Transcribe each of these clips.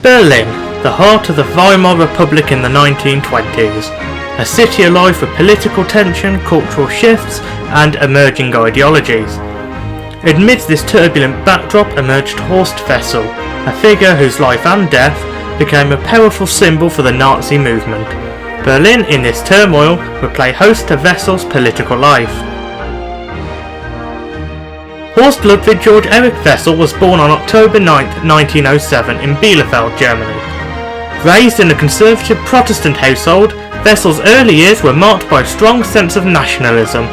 Berlin, the heart of the Weimar Republic in the 1920s, a city alive with political tension, cultural shifts, and emerging ideologies. Amidst this turbulent backdrop emerged Horst Wessel, a figure whose life and death became a powerful symbol for the Nazi movement. Berlin in this turmoil would play host to Wessel's political life. Horst Ludwig Georg Erich Wessel was born on October 9, 1907 in Bielefeld, Germany. Raised in a conservative Protestant household, Wessel's early years were marked by a strong sense of nationalism.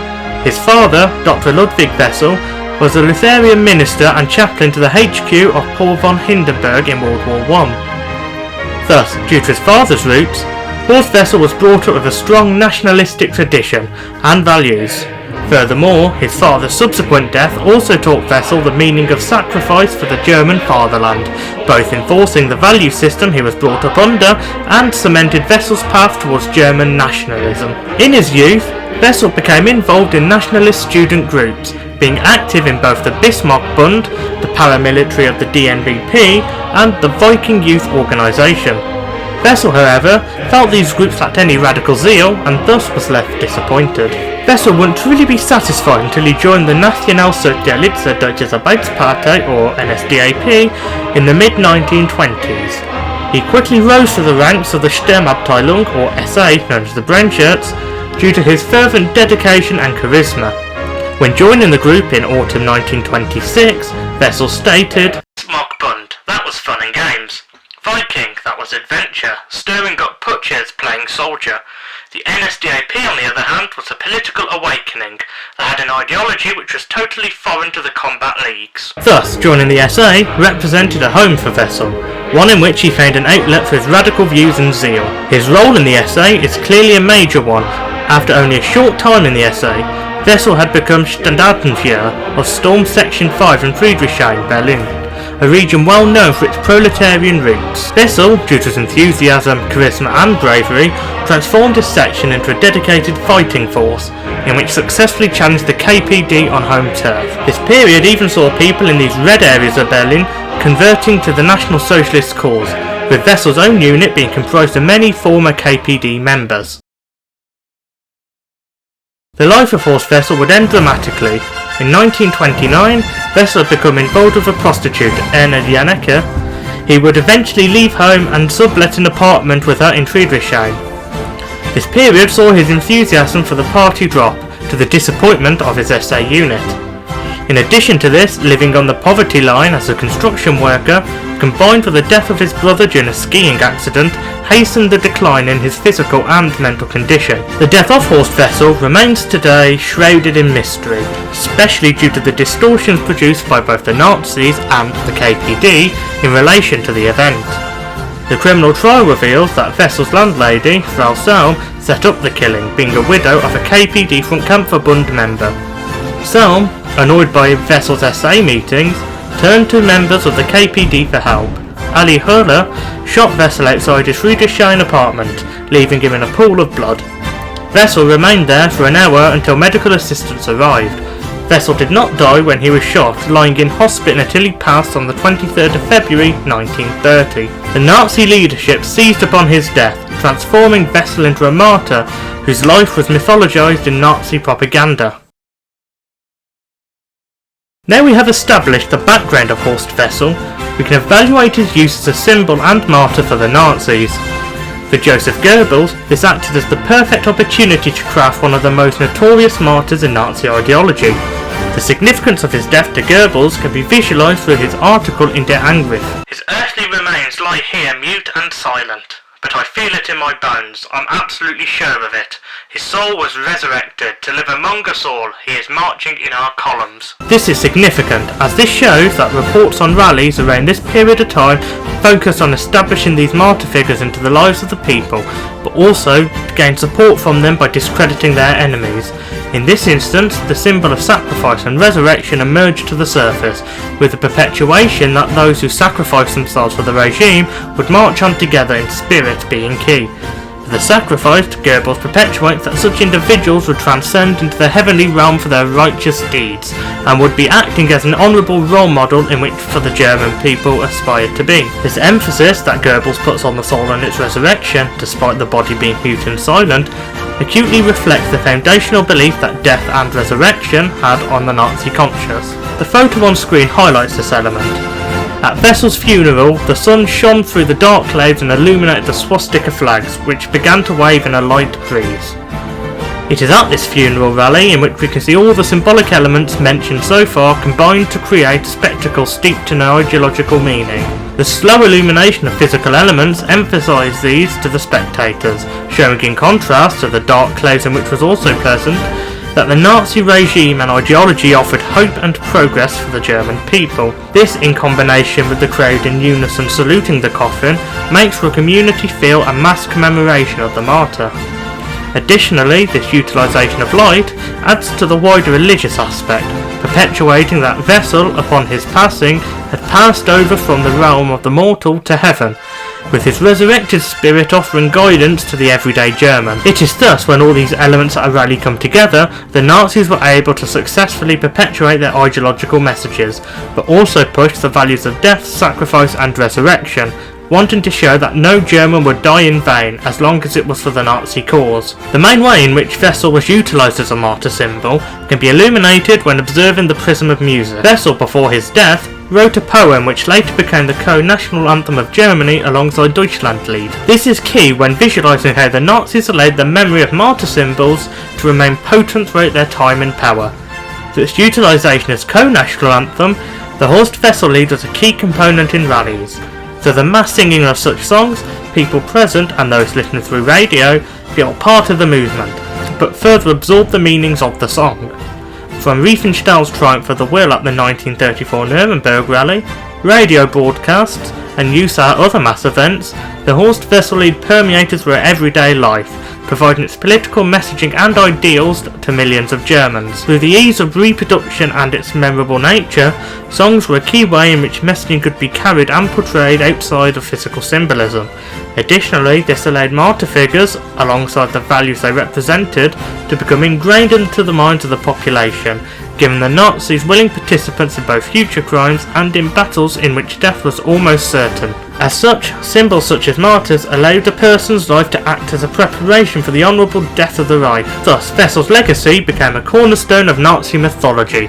His father, Dr. Ludwig Wessel, was a Lutheran minister and chaplain to the HQ of Paul von Hindenburg in World War I. Thus, due to his father's roots, Horst Wessel was brought up with a strong nationalistic tradition and values. Furthermore, his father's subsequent death also taught Wessel the meaning of sacrifice for the German fatherland, both enforcing the value system he was brought up under and cemented Wessel's path towards German nationalism. In his youth, Wessel became involved in nationalist student groups, being active in both the Bismarck Bund, the paramilitary of the DNVP, and the Viking Youth Organisation. Wessel, however, felt these groups lacked any radical zeal and thus was left disappointed. Wessel wouldn't truly be satisfied until he joined the Nationalsozialistische Deutsche Arbeitspartei, or NSDAP, in the mid-1920s. He quickly rose to the ranks of the Sturmabteilung, or SA, known as the Brown Shirts, due to his fervent dedication and charisma. When joining the group in autumn 1926, Wessel stated, "Bismarck Bund, that was fun and games. Viking, that was adventure, stirring up putschers playing soldier. The NSDAP, on the other hand, was a political awakening that had an ideology which was totally foreign to the combat leagues." Thus, joining the SA represented a home for Wessel, one in which he found an outlet for his radical views and zeal. His role in the SA is clearly a major one. After only a short time in the SA, Wessel had become Standartenführer of Sturm Section 5 in Friedrichshain, Berlin, a region well known for its proletarian roots. Wessel, due to his enthusiasm, charisma and bravery, transformed his section into a dedicated fighting force, in which successfully challenged the KPD on home turf. This period even saw people in these red areas of Berlin converting to the National Socialist cause, with Wessel's own unit being comprised of many former KPD members. The life of Horst Wessel would end dramatically. In 1929, Wessel had become involved with a prostitute, Erna Janecke. He would eventually leave home and sublet an apartment with her in Friedrichshain. This period saw his enthusiasm for the party drop, to the disappointment of his SA unit. In addition to this, living on the poverty line as a construction worker, combined with the death of his brother during a skiing accident, hastened the decline in his physical and mental condition. The death of Horst Wessel remains today shrouded in mystery, especially due to the distortions produced by both the Nazis and the KPD in relation to the event. The criminal trial reveals that Wessel's landlady, Frau Salm, set up the killing, being a widow of a KPD Frontkämpferbund member. Salm, annoyed by Wessel's SA meetings, turned to members of the KPD for help. Ali Hurler shot Wessel outside his Friedrichshain apartment, leaving him in a pool of blood. Wessel remained there for an hour until medical assistance arrived. Wessel did not die when he was shot, lying in hospital until he passed on the 23rd of February 1930. The Nazi leadership seized upon his death, transforming Wessel into a martyr whose life was mythologized in Nazi propaganda. Now we have established the background of Horst Wessel, we can evaluate his use as a symbol and martyr for the Nazis. For Joseph Goebbels, this acted as the perfect opportunity to craft one of the most notorious martyrs in Nazi ideology. The significance of his death to Goebbels can be visualised through his article in Der Angriff. "His earthly remains lie here mute and silent, but I feel it in my bones, I'm absolutely sure of it. His soul was resurrected, to live among us all, he is marching in our columns." This is significant, as this shows that reports on rallies around this period of time focus on establishing these martyr figures into the lives of the people, but also gain support from them by discrediting their enemies. In this instance, the symbol of sacrifice and resurrection emerged to the surface, with the perpetuation that those who sacrificed themselves for the regime would march on together in spirit being key. With the sacrifice, Goebbels perpetuates that such individuals would transcend into the heavenly realm for their righteous deeds, and would be acting as an honourable role model in which for the German people aspired to be. This emphasis that Goebbels puts on the soul and its resurrection, despite the body being mute and silent, acutely reflects the foundational belief that death and resurrection had on the Nazi conscience. The photo on screen highlights this element. At Wessel's funeral, the sun shone through the dark clouds and illuminated the swastika flags, which began to wave in a light breeze. It is at this funeral rally in which we can see all the symbolic elements mentioned so far combined to create a spectacle steeped in ideological meaning. The slow illumination of physical elements emphasised these to the spectators, showing in contrast to the dark clouds in which was also present, that the Nazi regime and ideology offered hope and progress for the German people. This, in combination with the crowd in unison saluting the coffin, makes for a community feel and mass commemoration of the martyr. Additionally, this utilisation of light adds to the wider religious aspect, perpetuating that Wessel, upon his passing, had passed over from the realm of the mortal to heaven, with his resurrected spirit offering guidance to the everyday German. It is thus when all these elements at a rally come together, the Nazis were able to successfully perpetuate their ideological messages, but also push the values of death, sacrifice and resurrection, wanting to show that no German would die in vain as long as it was for the Nazi cause. The main way in which Wessel was utilised as a martyr symbol can be illuminated when observing the prism of music. Wessel, before his death, wrote a poem which later became the co-national anthem of Germany alongside Deutschlandlied. This is key when visualising how the Nazis allowed the memory of martyr symbols to remain potent throughout their time in power. Through its utilisation as co-national anthem, the Horst Wessel Lied was a key component in rallies. So the mass singing of such songs, people present and those listening through radio feel part of the movement, but further absorb the meanings of the song. From Riefenstahl's triumph of the will at the 1934 Nuremberg rally, radio broadcasts, and use at other mass events, the Horst Wessel Lied permeated through everyday life, providing its political messaging and ideals to millions of Germans. Through the ease of reproduction and its memorable nature, songs were a key way in which messaging could be carried and portrayed outside of physical symbolism. Additionally, this allowed martyr figures, alongside the values they represented, to become ingrained into the minds of the population, giving the Nazis willing participants in both future crimes and in battles in which death was almost certain. As such, symbols such as martyrs allowed a person's life to act as a preparation for the honourable death of the Reich. Thus, Wessel's legacy became a cornerstone of Nazi mythology,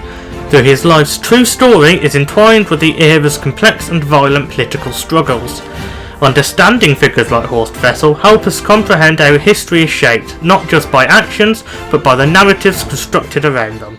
though his life's true story is entwined with the era's complex and violent political struggles. Understanding figures like Horst Wessel help us comprehend how history is shaped, not just by actions, but by the narratives constructed around them.